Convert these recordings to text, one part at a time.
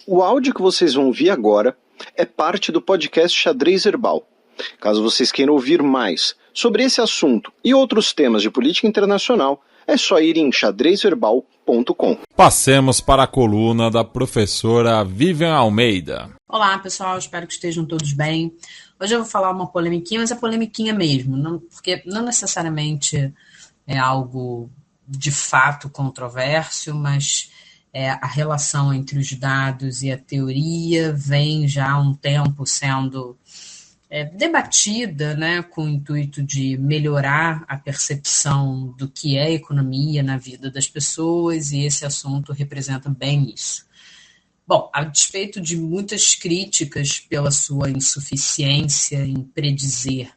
O áudio que vocês vão ouvir agora é parte do podcast Xadrez Herbal. Caso vocês queiram ouvir mais sobre esse assunto e outros temas de política internacional, é só ir em xadrezverbal.com. Passemos para a coluna da professora Vivian Almeida. Olá, pessoal, espero que estejam todos bem. Hoje eu vou falar uma polemiquinha, mas é polemiquinha mesmo, porque não necessariamente é algo de fato controverso, mas a relação entre os dados e a teoria vem já há um tempo sendo debatida, né, com o intuito de melhorar a percepção do que é economia na vida das pessoas, e esse assunto representa bem isso. Bom, a despeito de muitas críticas pela sua insuficiência em predizer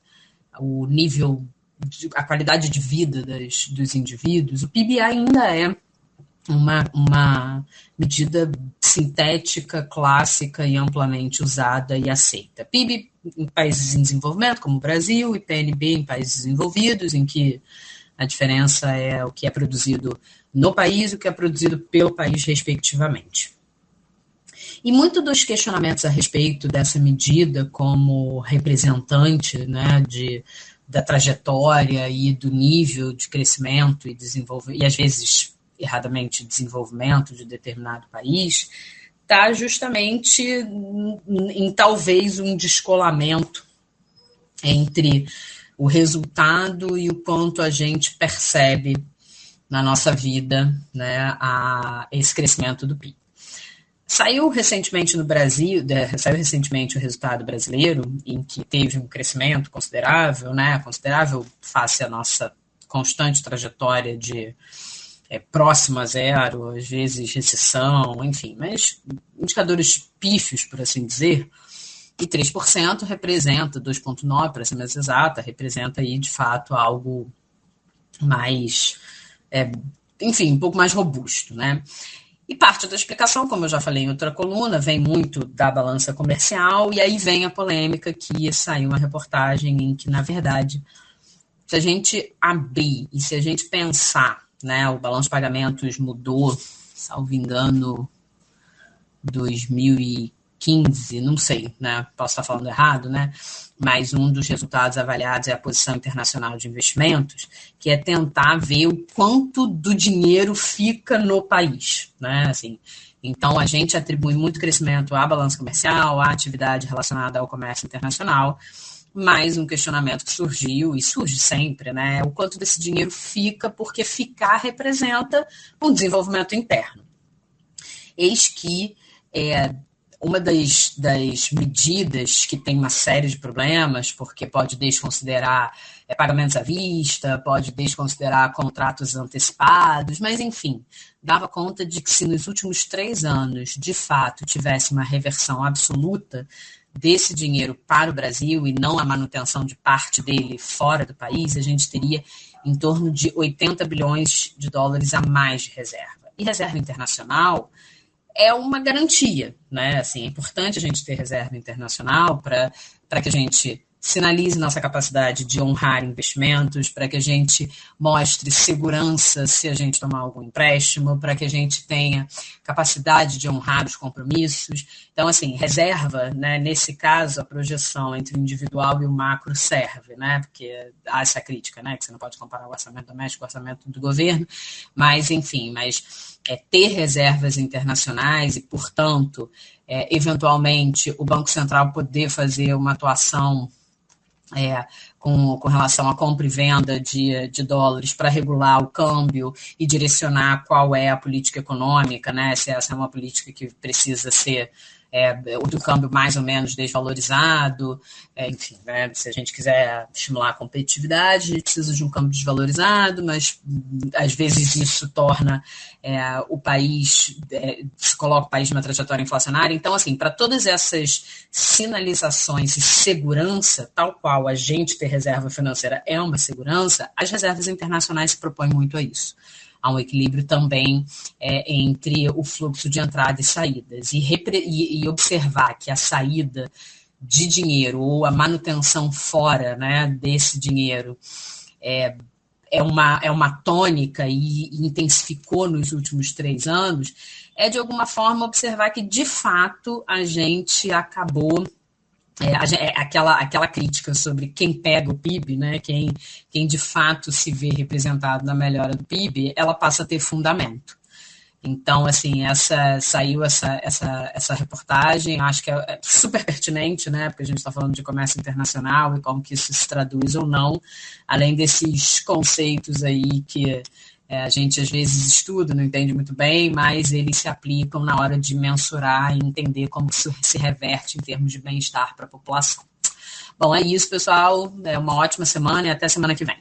o nível, a qualidade de vida dos indivíduos, o PIB ainda é uma medida sintética, clássica e amplamente usada e aceita. PIB em países em desenvolvimento, como o Brasil, e PNB em países desenvolvidos, em que a diferença é o que é produzido no país e o que é produzido pelo país, respectivamente. E muitos dos questionamentos a respeito dessa medida como representante, né, da trajetória e do nível de crescimento e desenvolvimento, e às vezes erradamente desenvolvimento de determinado país, está justamente em talvez um descolamento entre o resultado e o quanto a gente percebe na nossa vida, né, esse crescimento do PIB. Saiu recentemente no Brasil, saiu recentemente o resultado brasileiro, em que teve um crescimento considerável, né, considerável face à nossa constante trajetória de próximo a zero, às vezes recessão, enfim, mas indicadores pífios, por assim dizer, e 3% representa, 2,9% para ser mais exata, representa aí de fato algo mais, enfim, um pouco mais robusto, né? E parte da explicação, como eu já falei em outra coluna, vem muito da balança comercial, e aí vem a polêmica que saiu uma reportagem em que, na verdade, se a gente abrir e se a gente pensar, né, o balanço de pagamentos mudou, salvo engano, 2015, não sei, né, posso estar falando errado, né, mas um dos resultados avaliados é a posição internacional de investimentos, que é tentar ver o quanto do dinheiro fica no país, né, assim. Então, a gente atribui muito crescimento à balança comercial, à atividade relacionada ao comércio internacional, mais um questionamento que surgiu, e surge sempre, né? O quanto desse dinheiro fica, porque ficar representa um desenvolvimento interno. Eis que uma das medidas que tem uma série de problemas, porque pode desconsiderar pagamentos à vista, pode desconsiderar contratos antecipados, mas, enfim, dava conta de que se nos últimos 3 anos, de fato, tivesse uma reversão absoluta desse dinheiro para o Brasil e não a manutenção de parte dele fora do país, a gente teria em torno de 80 bilhões de dólares a mais de reserva. E reserva internacional é uma garantia, né? Assim, é importante a gente ter reserva internacional para que a gente sinalize nossa capacidade de honrar investimentos, para que a gente mostre segurança se a gente tomar algum empréstimo, para que a gente tenha capacidade de honrar os compromissos. Então, assim, reserva, né, nesse caso, a projeção entre o individual e o macro serve, né, porque há essa crítica, né, que você não pode comparar o orçamento doméstico com o orçamento do governo, mas, enfim, ter reservas internacionais e, portanto, eventualmente, o Banco Central poder fazer uma atuação com relação à compra e venda de dólares para regular o câmbio e direcionar qual é a política econômica, né? Se essa é uma política que precisa ser do câmbio mais ou menos desvalorizado, enfim, né? Se a gente quiser estimular a competitividade, a gente precisa de um câmbio desvalorizado, mas às vezes isso torna o país, se coloca o país numa trajetória inflacionária. Então, assim, para todas essas sinalizações e segurança, tal qual a gente ter reserva financeira é uma segurança, as reservas internacionais se propõem muito a isso. Há um equilíbrio também entre o fluxo de entrada e saídas. E observar que a saída de dinheiro ou a manutenção fora, né, desse dinheiro é uma tônica e intensificou nos últimos 3 anos, é de alguma forma observar que de fato a gente acabou aquela crítica sobre quem pega o PIB, né, quem de fato se vê representado na melhora do PIB, ela passa a ter fundamento. Então, assim, saiu essa reportagem, acho que é super pertinente, né, porque a gente está falando de comércio internacional e como que isso se traduz ou não, além desses conceitos aí que a gente às vezes estuda, não entende muito bem, mas eles se aplicam na hora de mensurar e entender como isso se reverte em termos de bem-estar para a população. Bom, é isso, pessoal. É uma ótima semana e até semana que vem.